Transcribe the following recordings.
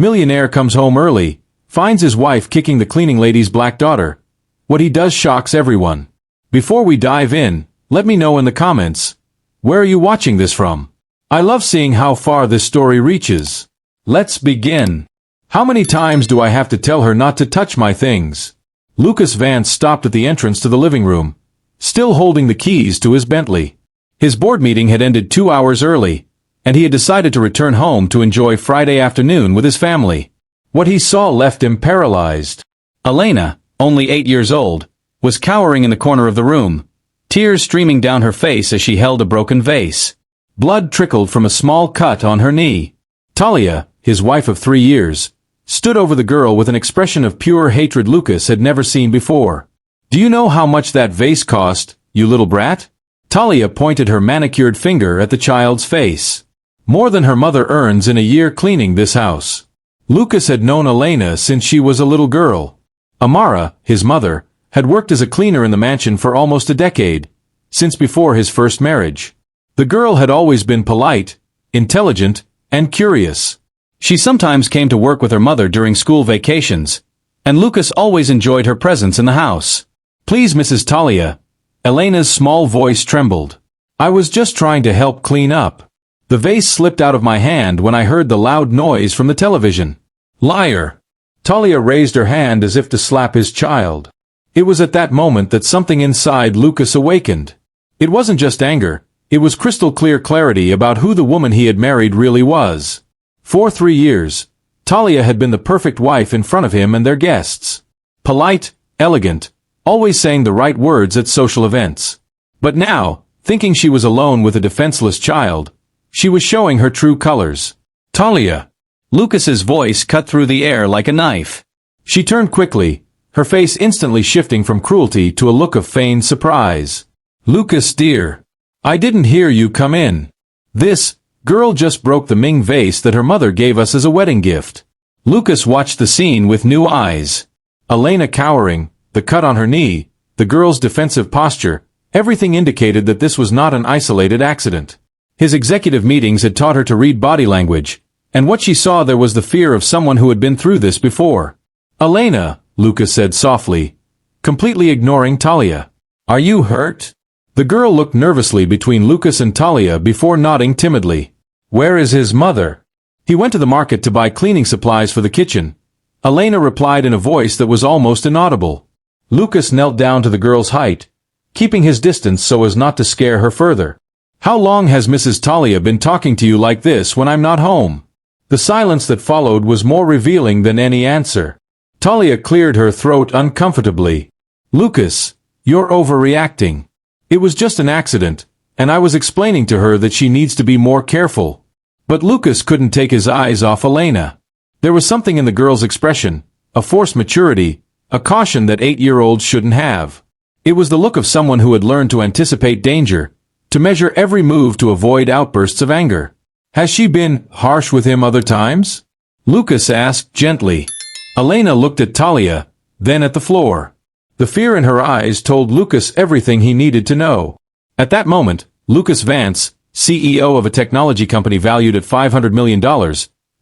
Millionaire comes home early, finds his wife kicking the cleaning lady's black daughter. What he does shocks everyone. Before we dive in, let me know in the comments, where are you watching this from? I love seeing how far this story reaches. Let's begin. How many times do I have to tell her not to touch my things? Lucas Vance stopped at the entrance to the living room, still holding the keys to his Bentley. His board meeting had ended 2 hours early, and he had decided to return home to enjoy Friday afternoon with his family. What he saw left him paralyzed. Elena, only 8 years old, was cowering in the corner of the room, tears streaming down her face as she held a broken vase. Blood trickled from a small cut on her knee. Talia, his wife of 3 years, stood over the girl with an expression of pure hatred Lucas had never seen before. "Do you know how much that vase cost, you little brat?" Talia pointed her manicured finger at the child's face. "More than her mother earns in a year cleaning this house." Lucas had known Elena since she was a little girl. Amara, his mother, had worked as a cleaner in the mansion for almost a decade, since before his first marriage. The girl had always been polite, intelligent, and curious. She sometimes came to work with her mother during school vacations, and Lucas always enjoyed her presence in the house. "Please, Mrs. Talia." Elena's small voice trembled. "I was just trying to help clean up. The vase slipped out of my hand when I heard the loud noise from the television." "Liar!" Talia raised her hand as if to slap his child. It was at that moment that something inside Lucas awakened. It wasn't just anger, it was crystal clear clarity about who the woman he had married really was. For 3 years, Talia had been the perfect wife in front of him and their guests. Polite, elegant, always saying the right words at social events. But now, thinking she was alone with a defenseless child, she was showing her true colors. "Talia!" Lucas's voice cut through the air like a knife. She turned quickly, her face instantly shifting from cruelty to a look of feigned surprise. "Lucas dear, I didn't hear you come in. This girl just broke the Ming vase that her mother gave us as a wedding gift." Lucas watched the scene with new eyes. Elena cowering, the cut on her knee, the girl's defensive posture, everything indicated that this was not an isolated accident. His executive meetings had taught her to read body language, and what she saw there was the fear of someone who had been through this before. "Elena," Lucas said softly, completely ignoring Talia. "Are you hurt?" The girl looked nervously between Lucas and Talia before nodding timidly. "Where is his mother?" "He went to the market to buy cleaning supplies for the kitchen," Elena replied in a voice that was almost inaudible. Lucas knelt down to the girl's height, keeping his distance so as not to scare her further. "How long has Mrs. Talia been talking to you like this when I'm not home?" The silence that followed was more revealing than any answer. Talia cleared her throat uncomfortably. "Lucas, you're overreacting. It was just an accident, and I was explaining to her that she needs to be more careful." But Lucas couldn't take his eyes off Elena. There was something in the girl's expression, a forced maturity, a caution that 8-year-olds shouldn't have. It was the look of someone who had learned to anticipate danger, to measure every move to avoid outbursts of anger. "Has she been harsh with him other times?" Lucas asked gently. Elena looked at Talia, then at the floor. The fear in her eyes told Lucas everything he needed to know. At that moment, Lucas Vance, CEO of a technology company valued at $500 million,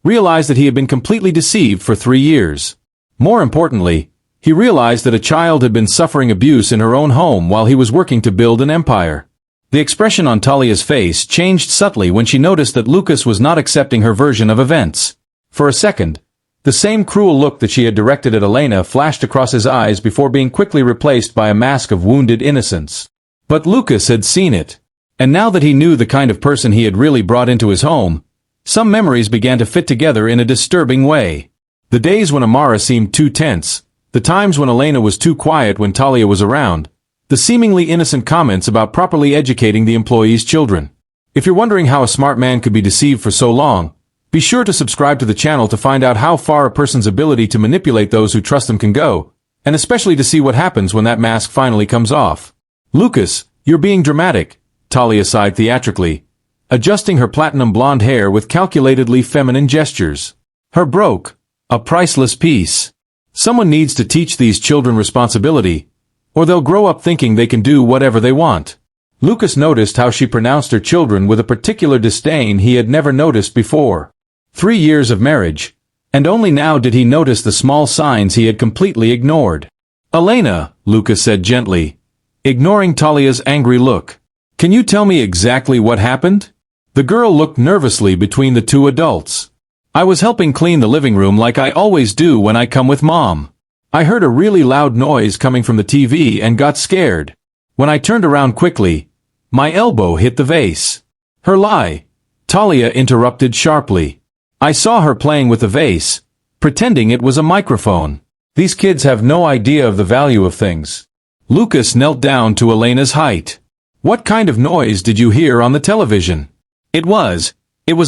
realized that he had been completely deceived for 3 years. More importantly, he realized that a child had been suffering abuse in her own home while he was working to build an empire. The expression on Talia's face changed subtly when she noticed that Lucas was not accepting her version of events. For a second, the same cruel look that she had directed at Elena flashed across his eyes before being quickly replaced by a mask of wounded innocence. But Lucas had seen it. And now that he knew the kind of person he had really brought into his home, some memories began to fit together in a disturbing way. The days when Amara seemed too tense, the times when Elena was too quiet when Talia was around, the seemingly innocent comments about properly educating the employees' children. If you're wondering how a smart man could be deceived for so long, be sure to subscribe to the channel to find out how far a person's ability to manipulate those who trust them can go, and especially to see what happens when that mask finally comes off. "Lucas, you're being dramatic," Talia sighed theatrically, adjusting her platinum blonde hair with calculatedly feminine gestures. Her broke, a priceless piece. Someone needs to teach these children responsibility, or they'll grow up thinking they can do whatever they want. Lucas noticed how she pronounced her children with a particular disdain he had never noticed before. 3 years of marriage, And only now did he notice the small signs he had completely ignored. "Elena," Lucas said gently, ignoring Talia's angry look. "Can you tell me exactly what happened?" The girl looked nervously between the two adults. "I was helping clean the living room like I always do when I come with Mom. I heard a really loud noise coming from the TV and got scared. When I turned around quickly, my elbow hit the vase." "Her lie," Talia interrupted sharply. "I saw her playing with the vase, pretending it was a microphone. These kids have no idea of the value of things." Lucas knelt down to Elena's height. "What kind of noise did you hear on the television?" It was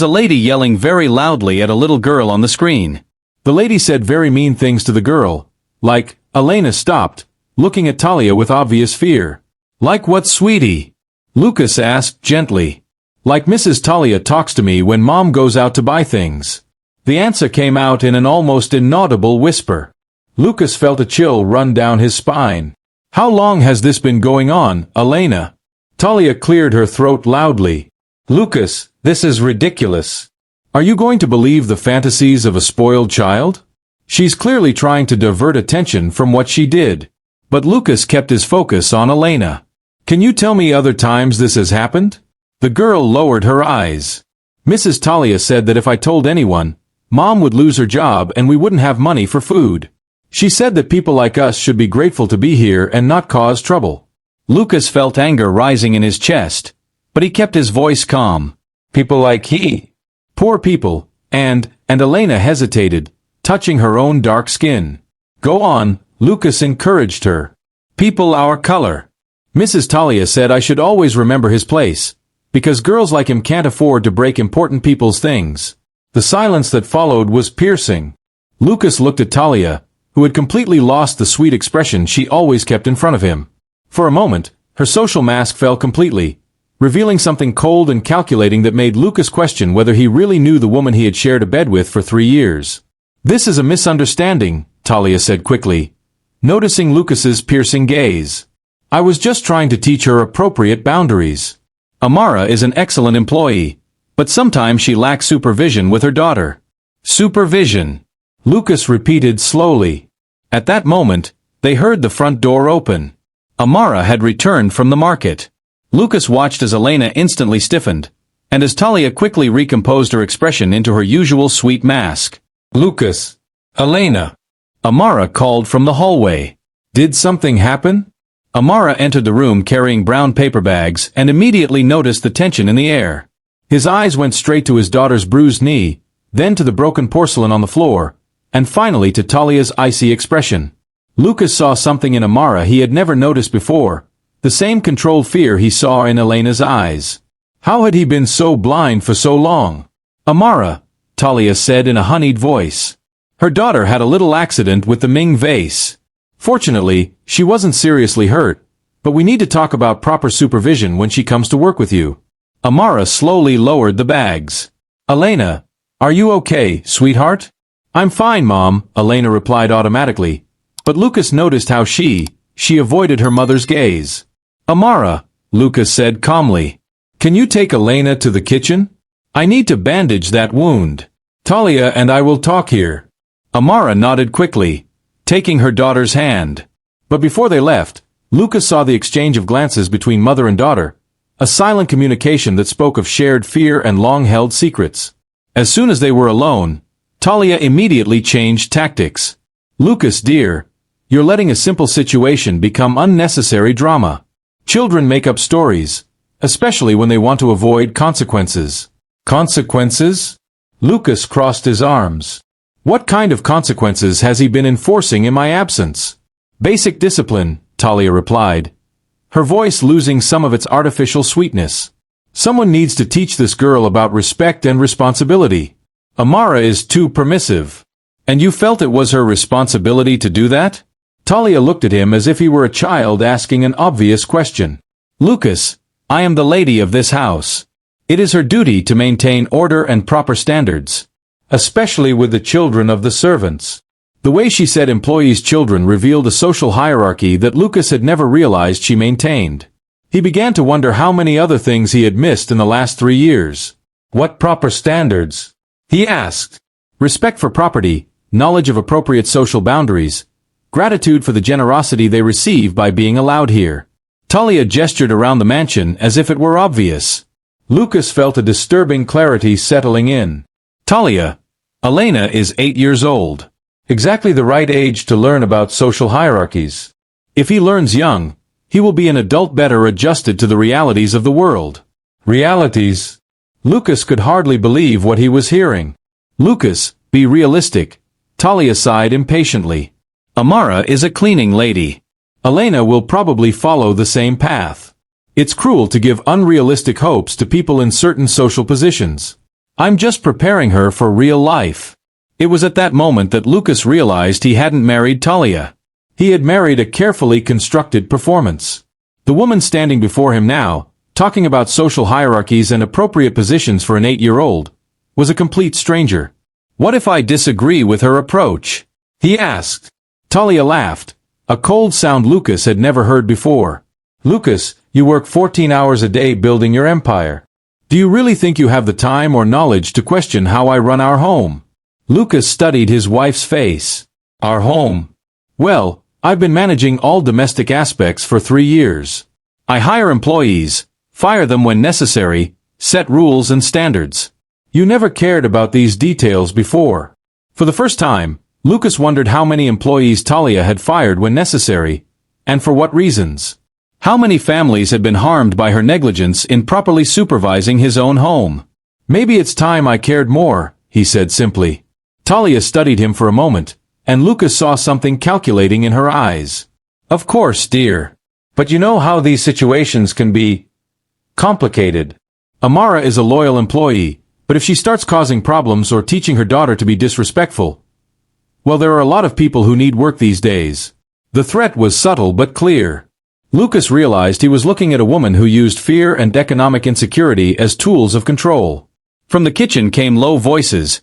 a lady yelling very loudly at a little girl on the screen. The lady said very mean things to the girl, like." Elena stopped, looking at Talia with obvious fear. "Like what, sweetie?" Lucas asked gently. "Like Mrs. Talia talks to me when Mom goes out to buy things." The answer came out in an almost inaudible whisper. Lucas felt a chill run down his spine. "How long has this been going on, Elena?" Talia cleared her throat loudly. "Lucas, this is ridiculous. Are you going to believe the fantasies of a spoiled child? She's clearly trying to divert attention from what she did." But Lucas kept his focus on Elena. "Can you tell me other times this has happened?" The girl lowered her eyes. "Mrs. Talia said that if I told anyone, Mom would lose her job and we wouldn't have money for food. She said that people like us should be grateful to be here and not cause trouble." Lucas felt anger rising in his chest, but he kept his voice calm. "People like he? Poor people," and Elena hesitated, touching her own dark skin. "Go on," Lucas encouraged her. "People our color. Mrs. Talia said I should always remember his place, because girls like him can't afford to break important people's things." The silence that followed was piercing. Lucas looked at Talia, who had completely lost the sweet expression she always kept in front of him. For a moment, her social mask fell completely, revealing something cold and calculating that made Lucas question whether he really knew the woman he had shared a bed with for 3 years. "This is a misunderstanding," Talia said quickly, noticing Lucas's piercing gaze. "I was just trying to teach her appropriate boundaries. Amara is an excellent employee, but sometimes she lacks supervision with her daughter." "Supervision," Lucas repeated slowly. At that moment, they heard the front door open. Amara had returned from the market. Lucas watched as Elena instantly stiffened, and as Talia quickly recomposed her expression into her usual sweet mask. "Lucas! Elena!" Amara called from the hallway. "Did something happen?" Amara entered the room carrying brown paper bags and immediately noticed the tension in the air. His eyes went straight to his daughter's bruised knee, then to the broken porcelain on the floor, and finally to Talia's icy expression. Lucas saw something in Amara he had never noticed before, the same controlled fear he saw in Elena's eyes. How had he been so blind for so long? "Amara," Talia said in a honeyed voice. "Her daughter had a little accident with the Ming vase. Fortunately, she wasn't seriously hurt, but we need to talk about proper supervision when she comes to work with you." Amara slowly lowered the bags. "Elena, are you okay, sweetheart?" "I'm fine, Mom," Elena replied automatically, but Lucas noticed how she avoided her mother's gaze. "Amara," Lucas said calmly, "can you take Elena to the kitchen? I need to bandage that wound. Talia and I will talk here." Amara nodded quickly, taking her daughter's hand. But before they left, Lucas saw the exchange of glances between mother and daughter, a silent communication that spoke of shared fear and long-held secrets. As soon as they were alone, Talia immediately changed tactics. "Lucas, dear, you're letting a simple situation become unnecessary drama. Children make up stories, especially when they want to avoid consequences." "Consequences?" Lucas crossed his arms. "What kind of consequences has he been enforcing in my absence?" "Basic discipline," Talia replied, her voice losing some of its artificial sweetness. "Someone needs to teach this girl about respect and responsibility. Amara is too permissive." "And you felt it was her responsibility to do that?" Talia looked at him as if he were a child asking an obvious question. "Lucas, I am the lady of this house. It is her duty to maintain order and proper standards, especially with the children of the servants." The way she said employees' children revealed a social hierarchy that Lucas had never realized she maintained. He began to wonder how many other things he had missed in the last 3 years. "What proper standards?" he asked. respect for property, knowledge of appropriate social boundaries, gratitude for the generosity they receive by being allowed here. Talia gestured around the mansion as if it were obvious. Lucas felt a disturbing clarity settling in. Talia, Elena is 8 years old. Exactly the right age to learn about social hierarchies. If he learns young, he will be an adult better adjusted to the realities of the world. Realities? Lucas could hardly believe what he was hearing. Lucas, be realistic. Talia sighed impatiently. Amara is a cleaning lady. Elena will probably follow the same path. It's cruel to give unrealistic hopes to people in certain social positions. I'm just preparing her for real life. It was at that moment that Lucas realized he hadn't married Talia. He had married a carefully constructed performance. The woman standing before him now, talking about social hierarchies and appropriate positions for an 8-year-old, was a complete stranger. What if I disagree with her approach? He asked. Talia laughed, a cold sound Lucas had never heard before. Lucas, you work 14 hours a day building your empire. Do you really think you have the time or knowledge to question how I run our home? Lucas studied his wife's face. Our home? Well, I've been managing all domestic aspects for 3 years. I hire employees, fire them when necessary, set rules and standards. You never cared about these details before. For the first time, Lucas wondered how many employees Talia had fired when necessary, and for what reasons. How many families had been harmed by her negligence in properly supervising his own home? Maybe it's time I cared more, he said simply. Talia studied him for a moment, and Lucas saw something calculating in her eyes. Of course, dear. But you know how these situations can be complicated. Amara is a loyal employee, but if she starts causing problems or teaching her daughter to be disrespectful, well, there are a lot of people who need work these days. The threat was subtle but clear. Lucas realized he was looking at a woman who used fear and economic insecurity as tools of control. From the kitchen came low voices,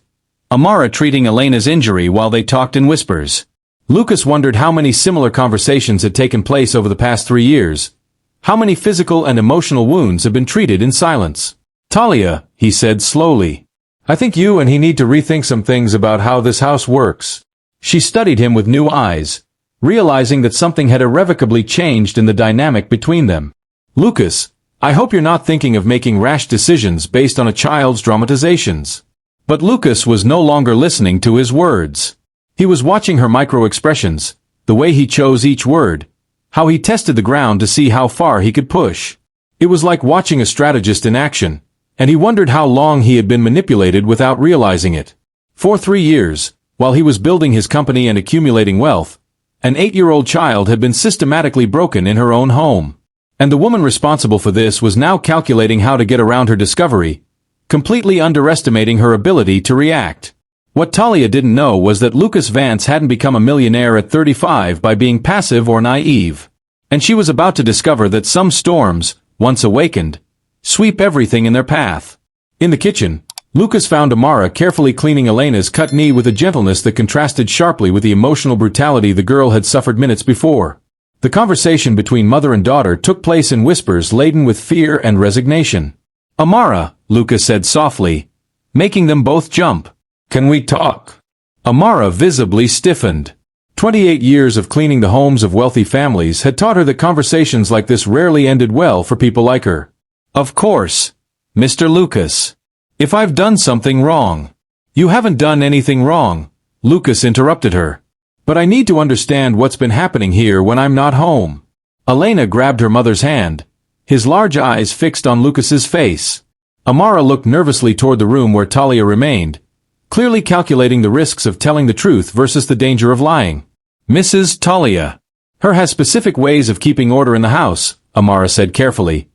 Amara treating Elena's injury while they talked in whispers. Lucas wondered how many similar conversations had taken place over the past 3 years. How many physical and emotional wounds had been treated in silence. Talia, he said slowly. I think you and he need to rethink some things about how this house works. She studied him with new eyes, realizing that something had irrevocably changed in the dynamic between them. Lucas, I hope you're not thinking of making rash decisions based on a child's dramatizations. But Lucas was no longer listening to his words. He was watching her micro-expressions, the way he chose each word, how he tested the ground to see how far he could push. It was like watching a strategist in action, and he wondered how long he had been manipulated without realizing it. For 3 years, while he was building his company and accumulating wealth, an 8-year-old child had been systematically broken in her own home. And the woman responsible for this was now calculating how to get around her discovery, completely underestimating her ability to react. What Talia didn't know was that Lucas Vance hadn't become a millionaire at 35 by being passive or naive. And she was about to discover that some storms, once awakened, sweep everything in their path. In the kitchen, Lucas found Amara carefully cleaning Elena's cut knee with a gentleness that contrasted sharply with the emotional brutality the girl had suffered minutes before. The conversation between mother and daughter took place in whispers laden with fear and resignation. Amara, Lucas said softly, making them both jump. Can we talk? Amara visibly stiffened. 28 years of cleaning the homes of wealthy families had taught her that conversations like this rarely ended well for people like her. Of course, Mr. Lucas. If I've done something wrong. You haven't done anything wrong, Lucas interrupted her. But I need to understand what's been happening here when I'm not home. Elena grabbed her mother's hand, his large eyes fixed on Lucas's face. Amara looked nervously toward the room where Talia remained, clearly calculating the risks of telling the truth versus the danger of lying. Mrs. Talia. Her has specific ways of keeping order in the house, Amara said carefully,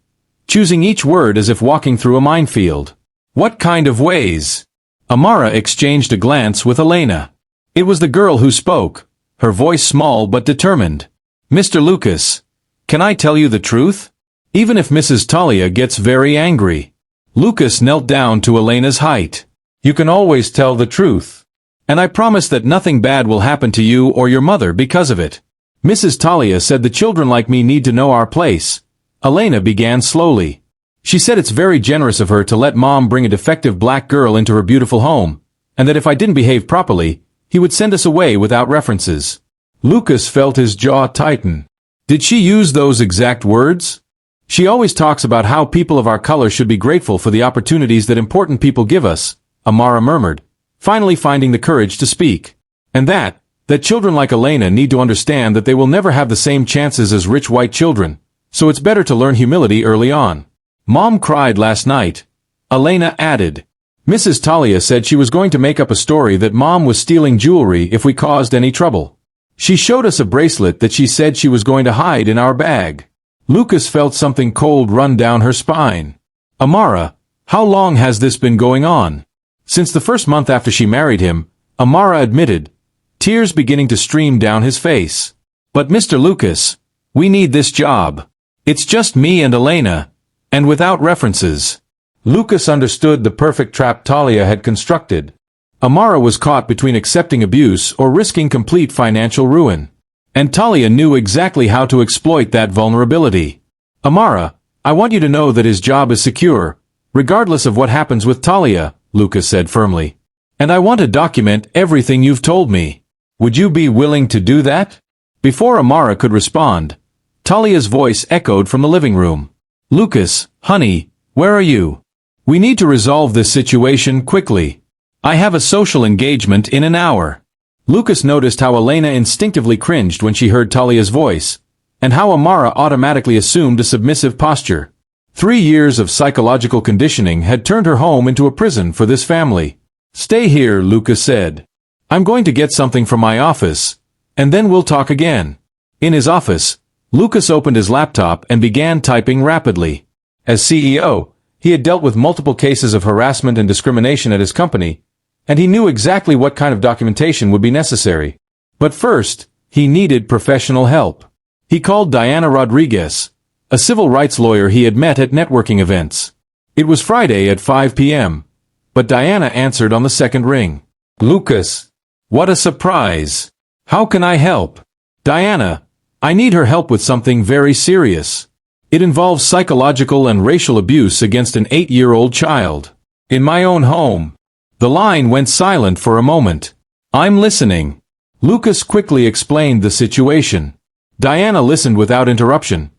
choosing each word as if walking through a minefield. What kind of ways? Amara exchanged a glance with Elena. It was the girl who spoke, her voice small but determined. Mr. Lucas, can I tell you the truth? Even if Mrs. Talia gets very angry. Lucas knelt down to Elena's height. You can always tell the truth. And I promise that nothing bad will happen to you or your mother because of it. Mrs. Talia said the children like me need to know our place. Elena began slowly. She said it's very generous of her to let Mom bring a defective black girl into her beautiful home, and that if I didn't behave properly, he would send us away without references. Lucas felt his jaw tighten. Did she use those exact words? She always talks about how people of our color should be grateful for the opportunities that important people give us, Amara murmured, finally finding the courage to speak. And that children like Elena need to understand that they will never have the same chances as rich white children, so it's better to learn humility early on. Mom cried last night, Elena added. Mrs. Talia said she was going to make up a story that Mom was stealing jewelry if we caused any trouble. She showed us a bracelet that she said she was going to hide in our bag. Lucas felt something cold run down her spine. Amara, how long has this been going on? Since the first month after she married him, Amara admitted, tears beginning to stream down his face. But Mr. Lucas, we need this job. It's just me and Elena, and without references. Lucas understood the perfect trap Talia had constructed. Amara was caught between accepting abuse or risking complete financial ruin. And Talia knew exactly how to exploit that vulnerability. Amara, I want you to know that his job is secure, regardless of what happens with Talia, Lucas said firmly. And I want to document everything you've told me. Would you be willing to do that? Before Amara could respond, Talia's voice echoed from the living room. Lucas, honey, where are you? We need to resolve this situation quickly. I have a social engagement in an hour. Lucas noticed how Elena instinctively cringed when she heard Talia's voice, and how Amara automatically assumed a submissive posture. 3 years of psychological conditioning had turned her home into a prison for this family. Stay here, Lucas said. I'm going to get something from my office, and then we'll talk again. In his office, Lucas opened his laptop and began typing rapidly. As CEO, he had dealt with multiple cases of harassment and discrimination at his company, and he knew exactly what kind of documentation would be necessary. But first, he needed professional help. He called Diana Rodriguez, a civil rights lawyer he had met at networking events. It was Friday at 5 p.m., but Diana answered on the second ring. Lucas, what a surprise. How can I help? Diana, I need her help with something very serious. It involves psychological and racial abuse against an 8-year-old child. In my own home. The line went silent for a moment. I'm listening. Lucas quickly explained the situation. Diana listened without interruption,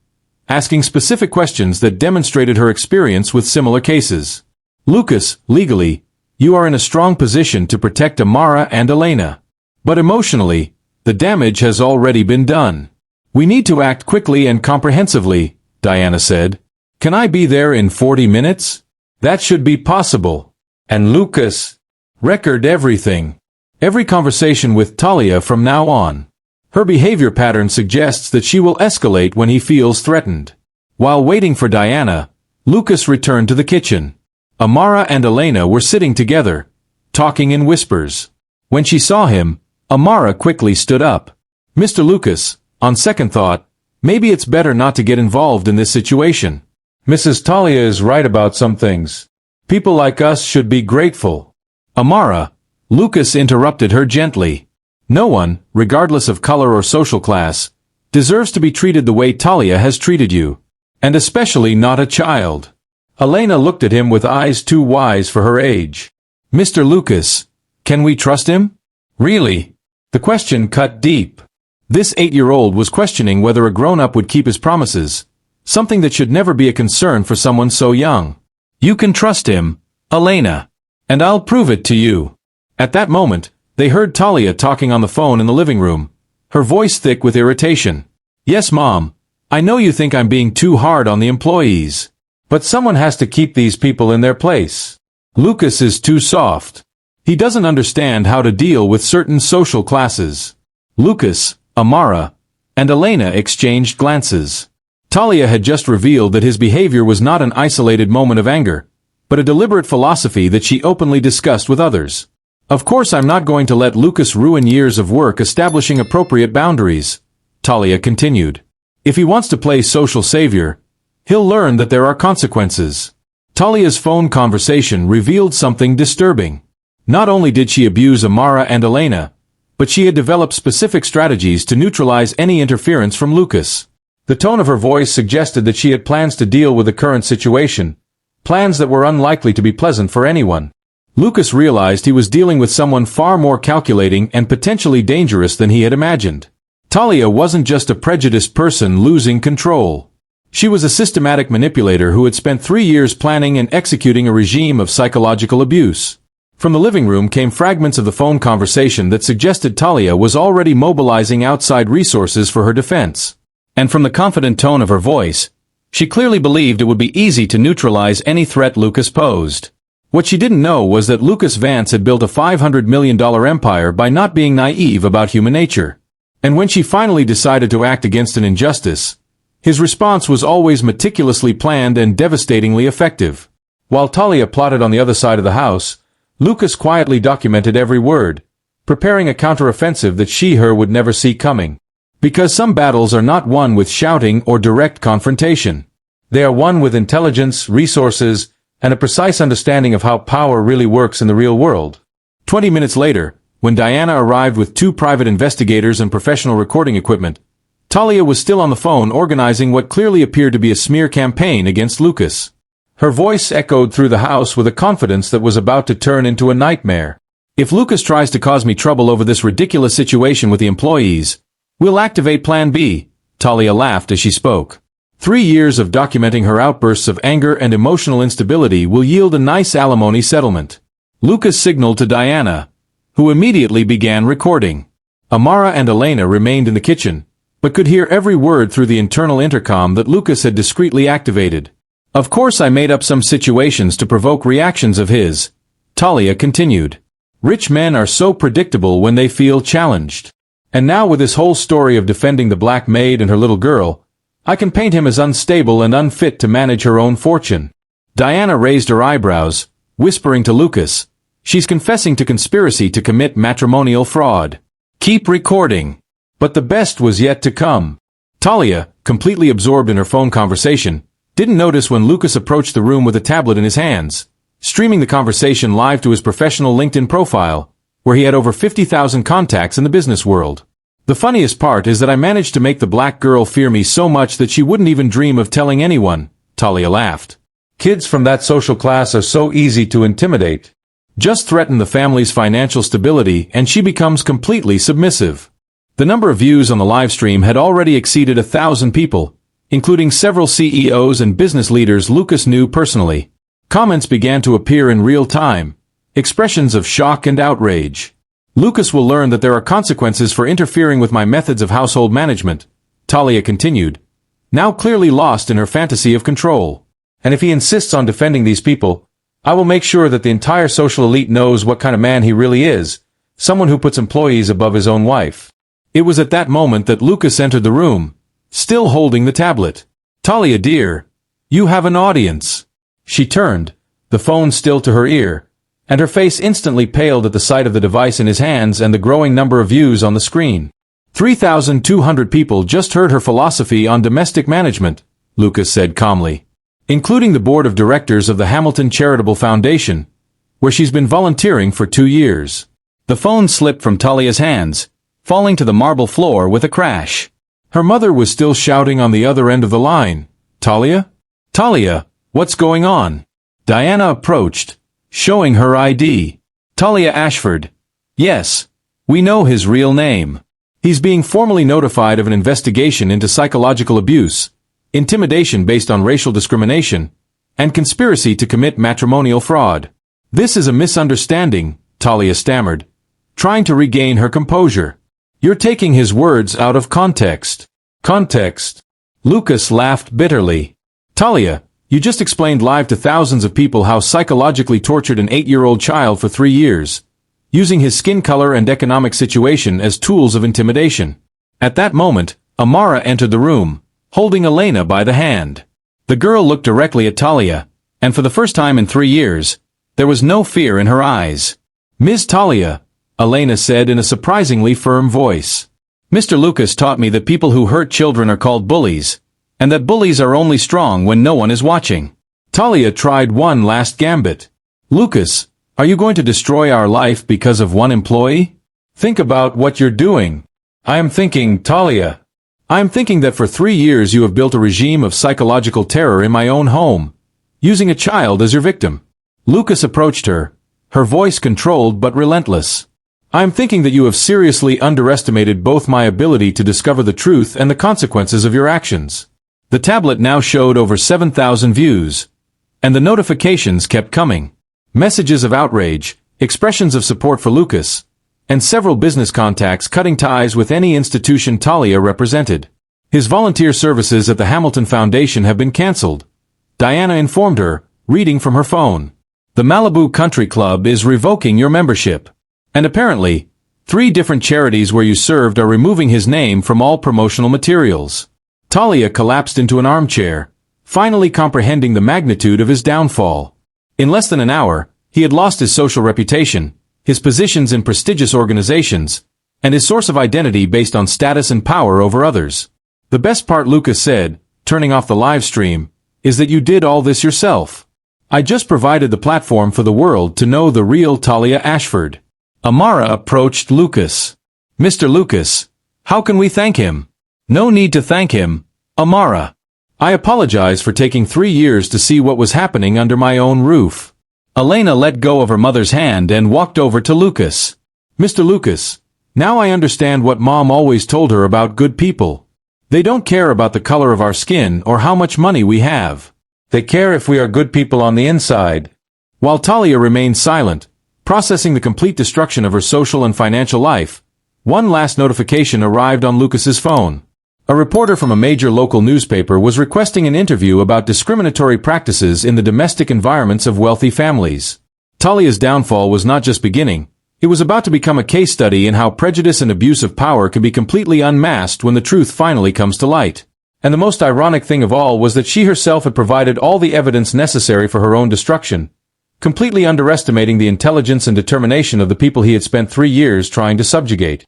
asking specific questions that demonstrated her experience with similar cases. Lucas, legally, you are in a strong position to protect Amara and Elena. But emotionally, the damage has already been done. We need to act quickly and comprehensively, Diana said. Can I be there in 40 minutes? That should be possible. And Lucas, record everything. Every conversation with Talia from now on. Her behavior pattern suggests that she will escalate when he feels threatened. While waiting for Diana, Lucas returned to the kitchen. Amara and Elena were sitting together, talking in whispers. When she saw him, Amara quickly stood up. Mr. Lucas, on second thought, maybe it's better not to get involved in this situation. Mrs. Talia is right about some things. People like us should be grateful. Amara, Lucas interrupted her gently. No one, regardless of color or social class, deserves to be treated the way Talia has treated you. And especially not a child. Elena looked at him with eyes too wise for her age. Mr. Lucas, can we trust him? Really? The question cut deep. This 8-year-old was questioning whether a grown-up would keep his promises, something that should never be a concern for someone so young. You can trust him, Elena. And I'll prove it to you. At that moment, they heard Talia talking on the phone in the living room, her voice thick with irritation. Yes, Mom, I know you think I'm being too hard on the employees. But someone has to keep these people in their place. Lucas is too soft. He doesn't understand how to deal with certain social classes. Lucas, Amara, and Elena exchanged glances. Talia had just revealed that his behavior was not an isolated moment of anger, but a deliberate philosophy that she openly discussed with others. Of course I'm not going to let Lucas ruin years of work establishing appropriate boundaries, Talia continued. If he wants to play social savior, he'll learn that there are consequences. Talia's phone conversation revealed something disturbing. Not only did she abuse Amara and Elena, but she had developed specific strategies to neutralize any interference from Lucas. The tone of her voice suggested that she had plans to deal with the current situation, plans that were unlikely to be pleasant for anyone. Lucas realized he was dealing with someone far more calculating and potentially dangerous than he had imagined. Talia wasn't just a prejudiced person losing control. She was a systematic manipulator who had spent 3 years planning and executing a regime of psychological abuse. From the living room came fragments of the phone conversation that suggested Talia was already mobilizing outside resources for her defense. And from the confident tone of her voice, she clearly believed it would be easy to neutralize any threat Lucas posed. What she didn't know was that Lucas Vance had built a $500 million empire by not being naive about human nature. And when she finally decided to act against an injustice, his response was always meticulously planned and devastatingly effective. While Talia plotted on the other side of the house, Lucas quietly documented every word, preparing a counteroffensive that she/her would never see coming. Because some battles are not won with shouting or direct confrontation. They are won with intelligence, resources, and a precise understanding of how power really works in the real world. 20 minutes later, when Diana arrived with 2 private investigators and professional recording equipment, Talia was still on the phone organizing what clearly appeared to be a smear campaign against Lucas. Her voice echoed through the house with a confidence that was about to turn into a nightmare. "If Lucas tries to cause me trouble over this ridiculous situation with the employees, we'll activate Plan B," Talia laughed as she spoke. 3 years of documenting her outbursts of anger and emotional instability will yield a nice alimony settlement. Lucas signaled to Diana, who immediately began recording. Amara and Elena remained in the kitchen, but could hear every word through the internal intercom that Lucas had discreetly activated. "Of course I made up some situations to provoke reactions of his," Talia continued. "Rich men are so predictable when they feel challenged. And now with this whole story of defending the black maid and her little girl, I can paint him as unstable and unfit to manage her own fortune." Diana raised her eyebrows, whispering to Lucas, "She's confessing to conspiracy to commit matrimonial fraud. Keep recording." But the best was yet to come. Talia, completely absorbed in her phone conversation, didn't notice when Lucas approached the room with a tablet in his hands, streaming the conversation live to his professional LinkedIn profile, where he had over 50,000 contacts in the business world. "The funniest part is that I managed to make the black girl fear me so much that she wouldn't even dream of telling anyone," Talia laughed. "Kids from that social class are so easy to intimidate. Just threaten the family's financial stability and she becomes completely submissive." The number of views on the live stream had already exceeded 1,000 people, including several CEOs and business leaders Lucas knew personally. Comments began to appear in real time, expressions of shock and outrage. "Lucas will learn that there are consequences for interfering with my methods of household management," Talia continued, now clearly lost in her fantasy of control. "And if he insists on defending these people, I will make sure that the entire social elite knows what kind of man he really is, someone who puts employees above his own wife." It was at that moment that Lucas entered the room, still holding the tablet. "Talia dear, you have an audience." She turned, the phone still to her ear, and her face instantly paled at the sight of the device in his hands and the growing number of views on the screen. 3,200 people just heard her philosophy on domestic management, Lucas said calmly, including the board of directors of the Hamilton Charitable Foundation, where she's been volunteering for 2 years. The phone slipped from Talia's hands, falling to the marble floor with a crash. Her mother was still shouting on the other end of the line, "Talia? Talia, what's going on?" Diana approached, showing her ID. "Talia Ashford. Yes, we know his real name. He's being formally notified of an investigation into psychological abuse, intimidation based on racial discrimination, and conspiracy to commit matrimonial fraud." "This is a misunderstanding," Talia stammered, trying to regain her composure. "You're taking his words out of context." "Context?" Lucas laughed bitterly. "Talia, you just explained live to thousands of people how psychologically tortured an 8-year-old child for 3 years, using his skin color and economic situation as tools of intimidation." At that moment, Amara entered the room, holding Elena by the hand. The girl looked directly at Talia, and for the first time in 3 years, there was no fear in her eyes. "Ms. Talia," Elena said in a surprisingly firm voice, "Mr. Lucas taught me that people who hurt children are called bullies, and that bullies are only strong when no one is watching." Talia tried one last gambit. "Lucas, are you going to destroy our life because of one employee? Think about what you're doing." "I am thinking, Talia. I am thinking that for 3 years you have built a regime of psychological terror in my own home, using a child as your victim." Lucas approached her, her voice controlled but relentless. "I am thinking that you have seriously underestimated both my ability to discover the truth and the consequences of your actions." The tablet now showed over 7,000 views, and the notifications kept coming. Messages of outrage, expressions of support for Lucas, and several business contacts cutting ties with any institution Talia represented. His volunteer services at the Hamilton Foundation have been cancelled, Diana informed her, reading from her phone. "The Malibu Country Club is revoking your membership. And apparently, 3 different charities where you served are removing his name from all promotional materials." Talia collapsed into an armchair, finally comprehending the magnitude of his downfall. In less than an hour, he had lost his social reputation, his positions in prestigious organizations, and his source of identity based on status and power over others. "The best part," Lucas said, turning off the live stream, "is that you did all this yourself. I just provided the platform for the world to know the real Talia Ashford." Amara approached Lucas. "Mr. Lucas, how can we thank him?" "No need to thank him, Amara. I apologize for taking 3 years to see what was happening under my own roof." Elena let go of her mother's hand and walked over to Lucas. "Mr. Lucas, now I understand what Mom always told her about good people. They don't care about the color of our skin or how much money we have. They care if we are good people on the inside." While Talia remained silent, processing the complete destruction of her social and financial life, one last notification arrived on Lucas's phone. A reporter from a major local newspaper was requesting an interview about discriminatory practices in the domestic environments of wealthy families. Talia's downfall was not just beginning, it was about to become a case study in how prejudice and abuse of power can be completely unmasked when the truth finally comes to light. And the most ironic thing of all was that she herself had provided all the evidence necessary for her own destruction, completely underestimating the intelligence and determination of the people he had spent 3 years trying to subjugate.